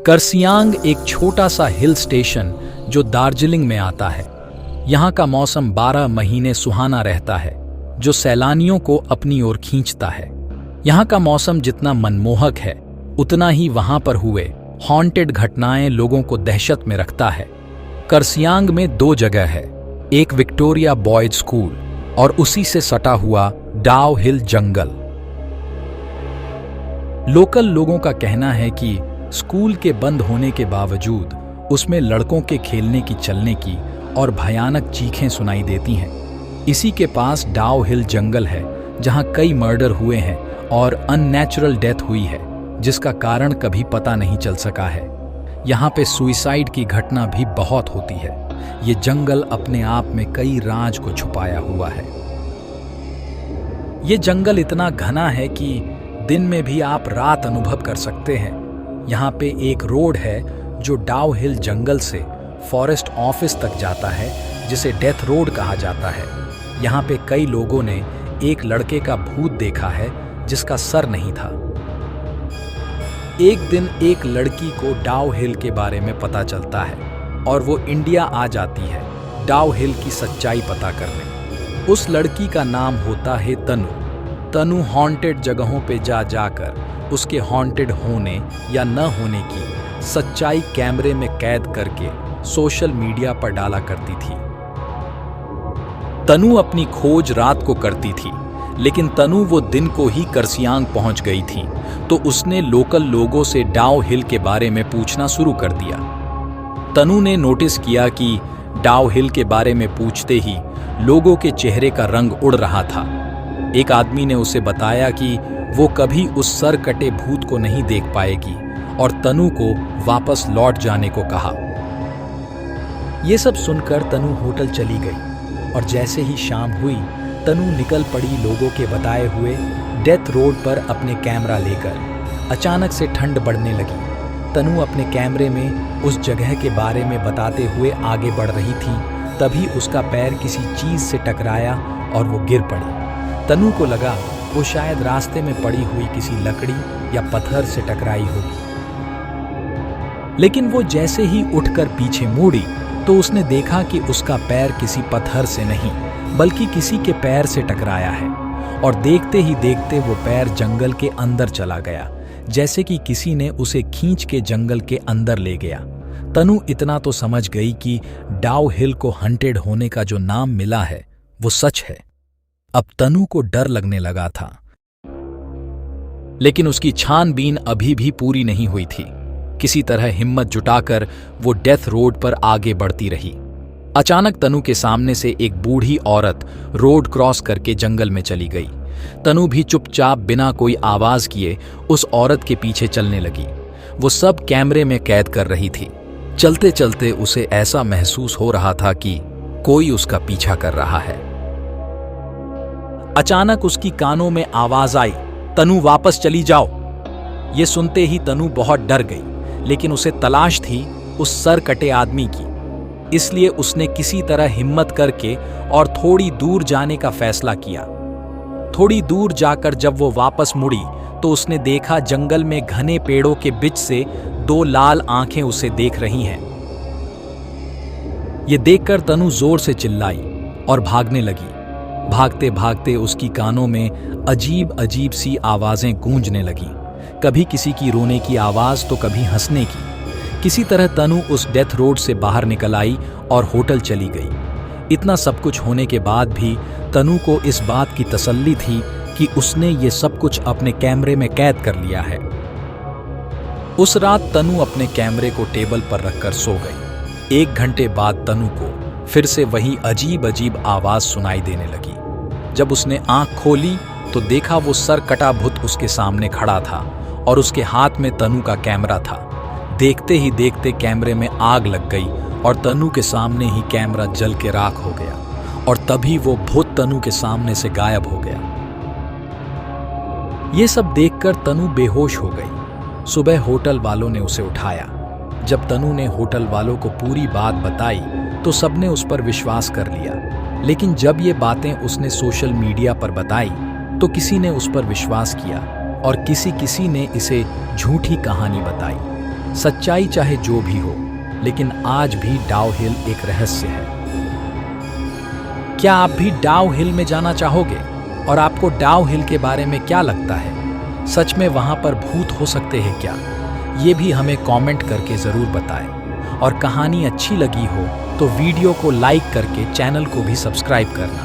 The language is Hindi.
करसियांग एक छोटा सा हिल स्टेशन जो दार्जिलिंग में आता है। यहाँ का मौसम 12 महीने सुहाना रहता है, जो सैलानियों को अपनी ओर खींचता है। यहाँ का मौसम जितना मनमोहक है, उतना ही वहाँ पर हुए हॉन्टेड घटनाएं लोगों को दहशत में रखता है। करसियांग में 2 जगह है, एक विक्टोरिया बॉयज स्कूल और उसी से सटा हुआ डाउ हिल जंगल। लोकल लोगों का कहना है कि स्कूल के बंद होने के बावजूद उसमें लड़कों के खेलने की, चलने की और भयानक चीखें सुनाई देती हैं। इसी के पास डाउ हिल जंगल है, जहां कई मर्डर हुए हैं और अननेचुरल डेथ हुई है, जिसका कारण कभी पता नहीं चल सका है। यहाँ पे सुइसाइड की घटना भी बहुत होती है। ये जंगल अपने आप में कई राज को छुपाया हुआ है। ये जंगल इतना घना है कि दिन में भी आप रात अनुभव कर सकते हैं। यहाँ पे एक रोड है जो डाउ हिल जंगल से फॉरेस्ट ऑफिस तक जाता है, जिसे डेथ रोड कहा जाता है। यहाँ पे कई लोगों ने एक लड़के का भूत देखा है जिसका सर नहीं था। एक दिन एक लड़की को डाउ हिल के बारे में पता चलता है और वो इंडिया आ जाती है डाउ हिल की सच्चाई पता करने। उस लड़की का नाम होता है तनु। तनु हॉन्टेड जगहों पे जाकर उसके हॉन्टेड होने या न होने की सच्चाई कैमरे में कैद करके सोशल मीडिया पर डाला करती थी। तनु अपनी खोज रात को करती थी, लेकिन तनु वो दिन को ही करसियांग पहुंच गई थी, तो उसने लोकल लोगों से डाउ हिल के बारे में पूछना शुरू कर दिया। तनु ने नोटिस किया कि डाउ हिल के बारे में पूछते ही लोगों के चेहरे का रंग उड़ रहा था। एक आदमी ने उसे बताया कि वो कभी उस सर कटे भूत को नहीं देख पाएगी और तनु को वापस लौट जाने को कहा। ये सब सुनकर तनु होटल चली गई और जैसे ही शाम हुई, तनु निकल पड़ी लोगों के बताए हुए डेथ रोड पर अपने कैमरा लेकर। अचानक से ठंड बढ़ने लगी। तनु अपने कैमरे में उस जगह के बारे में बताते हुए आगे बढ़ रही थी। तभी उसका पैर किसी चीज से टकराया और वो गिर पड़ी। तनु को लगा वो शायद रास्ते में पड़ी हुई किसी लकड़ी या पत्थर से टकराई होगी, लेकिन वो जैसे ही उठकर पीछे मुड़ी तो उसने देखा कि उसका पैर किसी पत्थर से नहीं बल्कि किसी के पैर से टकराया है। और देखते ही देखते वो पैर जंगल के अंदर चला गया, जैसे कि किसी ने उसे खींच के जंगल के अंदर ले गया। तनु इतना तो समझ गई कि डाउ हिल को हंटेड होने का जो नाम मिला है वो सच है। अब तनु को डर लगने लगा था, लेकिन उसकी छानबीन अभी भी पूरी नहीं हुई थी। किसी तरह हिम्मत जुटाकर वो डेथ रोड पर आगे बढ़ती रही। अचानक तनु के सामने से एक बूढ़ी औरत रोड क्रॉस करके जंगल में चली गई। तनु भी चुपचाप बिना कोई आवाज किए उस औरत के पीछे चलने लगी। वो सब कैमरे में कैद कर रही थी। चलते चलते उसे ऐसा महसूस हो रहा था कि कोई उसका पीछा कर रहा है। अचानक उसकी कानों में आवाज आई, तनु वापस चली जाओ। ये सुनते ही तनु बहुत डर गई, लेकिन उसे तलाश थी उस सर कटे आदमी की। इसलिए उसने किसी तरह हिम्मत करके और थोड़ी दूर जाने का फैसला किया। थोड़ी दूर जाकर जब वो वापस मुड़ी तो उसने देखा जंगल में घने पेड़ों के बीच से 2 लाल आंखें उसे देख रही हैं। ये देखकर तनु जोर से चिल्लाई और भागने लगी। भागते भागते उसकी कानों में अजीब अजीब सी आवाजें गूंजने लगीं। कभी किसी की रोने की आवाज तो कभी हंसने की। किसी तरह तनु उस डेथ रोड से बाहर निकल आई और होटल चली गई। इतना सब कुछ होने के बाद भी तनु को इस बात की तसल्ली थी कि उसने ये सब कुछ अपने कैमरे में कैद कर लिया है। उस रात तनु अपने कैमरे को टेबल पर रखकर सो गई। 1 घंटे बाद तनु को फिर से वही अजीब अजीब आवाज सुनाई देने लगी। जब उसने आंख खोली तो देखा वो सर कटा भूत उसके सामने खड़ा था और उसके हाथ में तनु का कैमरा था। देखते ही देखते कैमरे में आग लग गई और तनु के सामने ही कैमरा जल के राख हो गया और तभी वो भूत तनु के सामने से गायब हो गया। ये सब देखकर तनु बेहोश हो गई। सुबह होटल वालों ने उसे उठाया। जब तनु ने होटल वालों को पूरी बात बताई तो सबने उस पर विश्वास कर लिया, लेकिन जब ये बातें उसने सोशल मीडिया पर बताई तो किसी ने उस पर विश्वास किया और किसी ने इसे झूठी कहानी बताई। सच्चाई चाहे जो भी हो, लेकिन आज भी डाउ हिल एक रहस्य है। क्या आप भी डाउ हिल में जाना चाहोगे? और आपको डाउ हिल के बारे में क्या लगता है? सच में वहां पर भूत हो सकते हैं क्या? ये भी हमें कमेंट करके ज़रूर बताएं। और कहानी अच्छी लगी हो तो वीडियो को लाइक करके चैनल को भी सब्सक्राइब करना।